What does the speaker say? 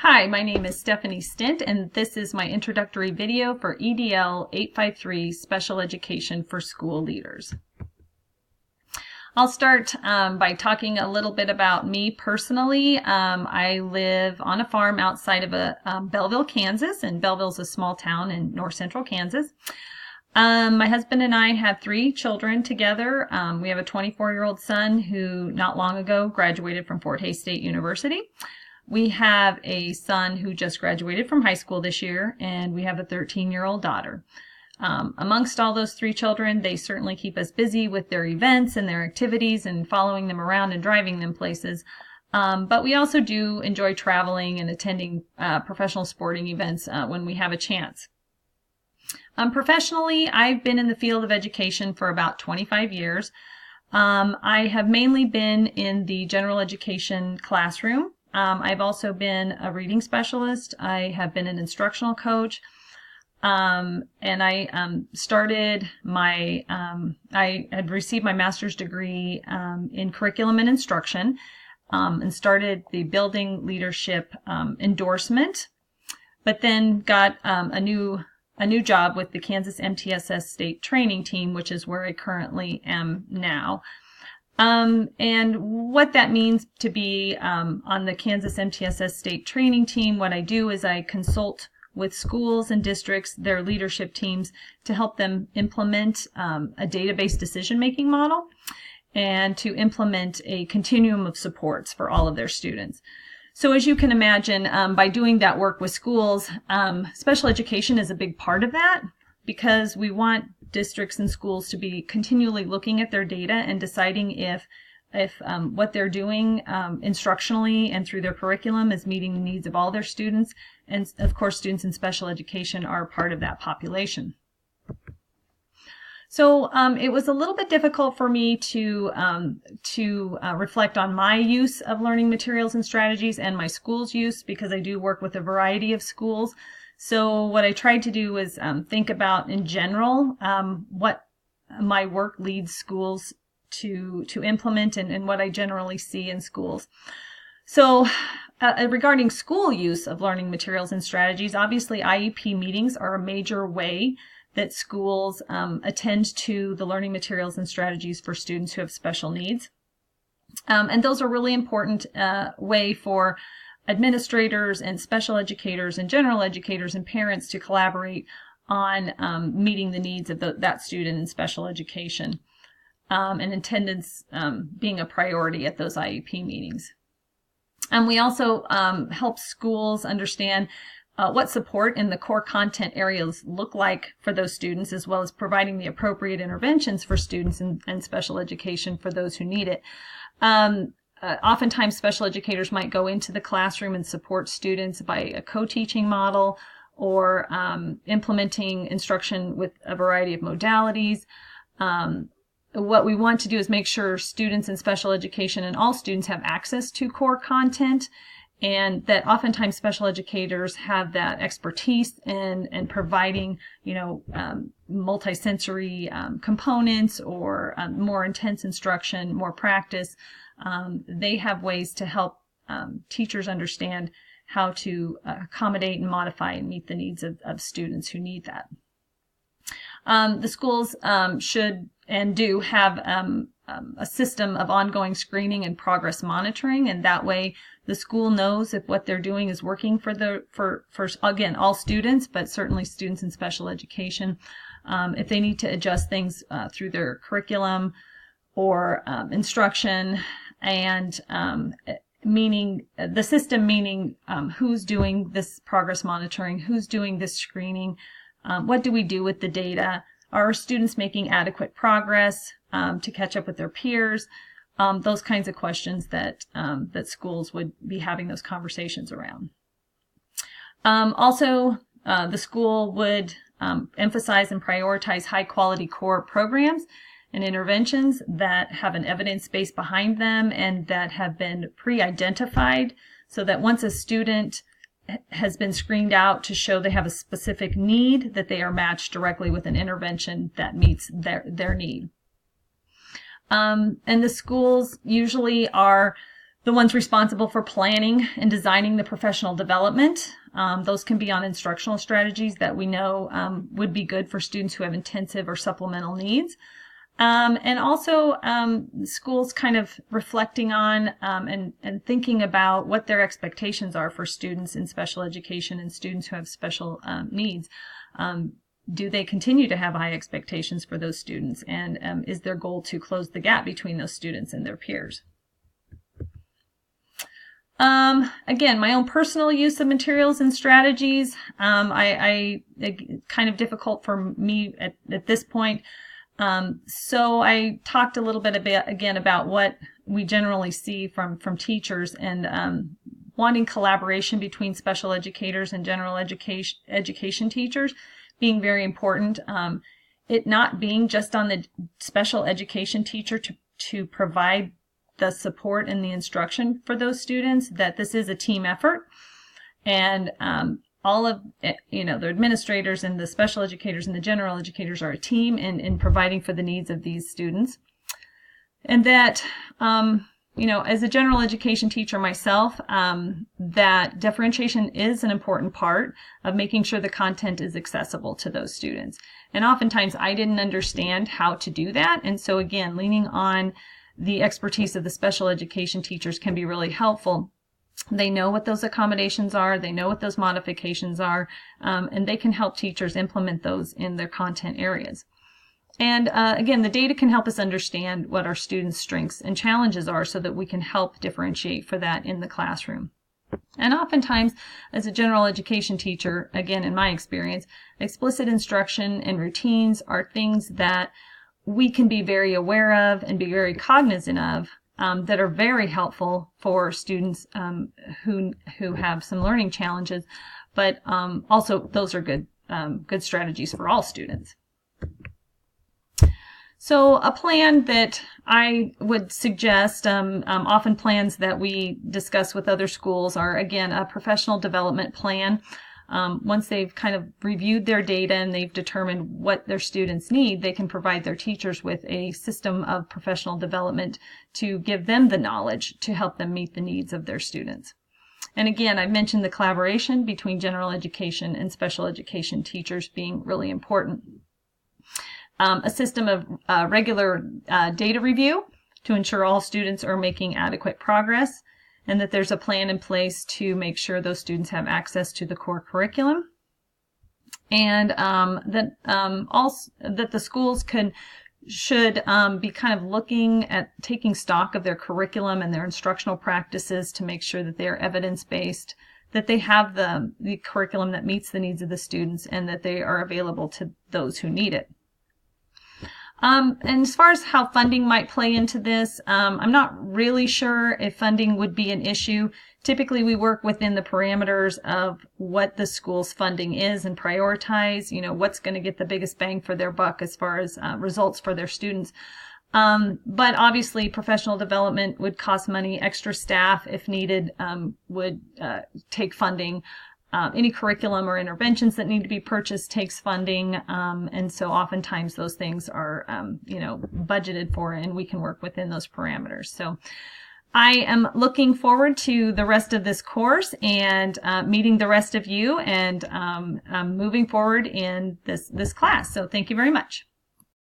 Hi, my name is Stephanie Stint, and this is my introductory video for EDL 853 Special Education for School Leaders. I'll start by talking a little bit about me personally. I live on a farm outside of Belleville, Kansas, and Belleville's a small town in north central Kansas. My husband and I have 3 children together. We have a 24-year-old son who not long ago graduated from Fort Hays State University. We have a son who just graduated from high school this year, and we have a 13-year-old daughter. Amongst all those 3 children, they certainly keep us busy with their events and their activities and following them around and driving them places. But we also do enjoy traveling and attending professional sporting events when we have a chance. Professionally, I've been in the field of education for about 25 years. I have mainly been in the general education classroom. I've also been a reading specialist. I have been an instructional coach. And I I had received my master's degree in curriculum and instruction, and started the building leadership endorsement, but then got a new job with the Kansas MTSS State Training Team, which is where I currently am now. And what that means to be on the Kansas MTSS State Training Team, what I do is I consult with schools and districts, their leadership teams, to help them implement a database decision-making model and to implement a continuum of supports for all of their students. So as you can imagine, by doing that work with schools, special education is a big part of that, because we want districts and schools to be continually looking at their data and deciding if what they're doing instructionally and through their curriculum is meeting the needs of all their students. And of course, students in special education are part of that population. So it was a little bit difficult for me to reflect on my use of learning materials and strategies and my school's use, because I do work with a variety of schools. So what I tried to do is think about, in general, what my work leads schools to implement and what I generally see in schools. So regarding school use of learning materials and strategies, obviously IEP meetings are a major way that schools attend to the learning materials and strategies for students who have special needs. And those are really important way for administrators and special educators and general educators and parents to collaborate on meeting the needs of that student in special education, and attendance being a priority at those IEP meetings. And we also help schools understand what support in the core content areas look like for those students, as well as providing the appropriate interventions for students in special education for those who need it. Oftentimes, special educators might go into the classroom and support students by a co-teaching model or implementing instruction with a variety of modalities. What we want to do is make sure students in special education and all students have access to core content, and that oftentimes special educators have that expertise in providing, multisensory components or more intense instruction, more practice. They have ways to help teachers understand how to accommodate and modify and meet the needs of students who need that. The schools should and do have a system of ongoing screening and progress monitoring, and that way the school knows if what they're doing is working for again, all students, but certainly students in special education. If they need to adjust things through their curriculum or instruction, and meaning the system, meaning who's doing this progress monitoring, who's doing this screening, what do we do with the data, are students making adequate progress to catch up with their peers, those kinds of questions that schools would be having those conversations around. Also, the school would emphasize and prioritize high quality core programs and interventions that have an evidence base behind them and that have been pre-identified, so that once a student has been screened out to show they have a specific need, that they are matched directly with an intervention that meets their need. And the schools usually are the ones responsible for planning and designing the professional development. Those can be on instructional strategies that we know would be good for students who have intensive or supplemental needs. And also schools kind of reflecting on and thinking about what their expectations are for students in special education and students who have special needs. Do they continue to have high expectations for those students? And is their goal to close the gap between those students and their peers? Again, my own personal use of materials and strategies, it kind of difficult for me at this point. So I talked a little bit again about what we generally see from teachers and wanting collaboration between special educators and general education teachers being very important. It not being just on the special education teacher to provide the support and the instruction for those students, that this is a team effort, and all of the administrators and the special educators and the general educators are a team in providing for the needs of these students, and that as a general education teacher myself, that differentiation is an important part of making sure the content is accessible to those students. And oftentimes I didn't understand how to do that, and so again, leaning on the expertise of the special education teachers can be really helpful. They know what those accommodations are, they know what those modifications are, and they can help teachers implement those in their content areas. And again, the data can help us understand what our students' strengths and challenges are so that we can help differentiate for that in the classroom. And oftentimes, as a general education teacher, again, in my experience, explicit instruction and routines are things that we can be very aware of and be very cognizant of, that are very helpful for students who have some learning challenges, but also those are good strategies for all students. So a plan that I would suggest, often plans that we discuss with other schools are, again, a professional development plan. Once they've kind of reviewed their data and they've determined what their students need, they can provide their teachers with a system of professional development to give them the knowledge to help them meet the needs of their students. And again, I mentioned the collaboration between general education and special education teachers being really important. A system of regular data review to ensure all students are making adequate progress, and that there's a plan in place to make sure those students have access to the core curriculum, and that the schools should be kind of looking at taking stock of their curriculum and their instructional practices to make sure that they are evidence-based, that they have the curriculum that meets the needs of the students, and that they are available to those who need it. And as far as how funding might play into this, I'm not really sure if funding would be an issue. Typically, we work within the parameters of what the school's funding is and prioritize, what's going to get the biggest bang for their buck as far as results for their students. But obviously, professional development would cost money. Extra staff, if needed, would take funding. Any curriculum or interventions that need to be purchased takes funding, and so oftentimes those things are budgeted for, and we can work within those parameters. So I am looking forward to the rest of this course and meeting the rest of you, and moving forward in this class. So thank you very much.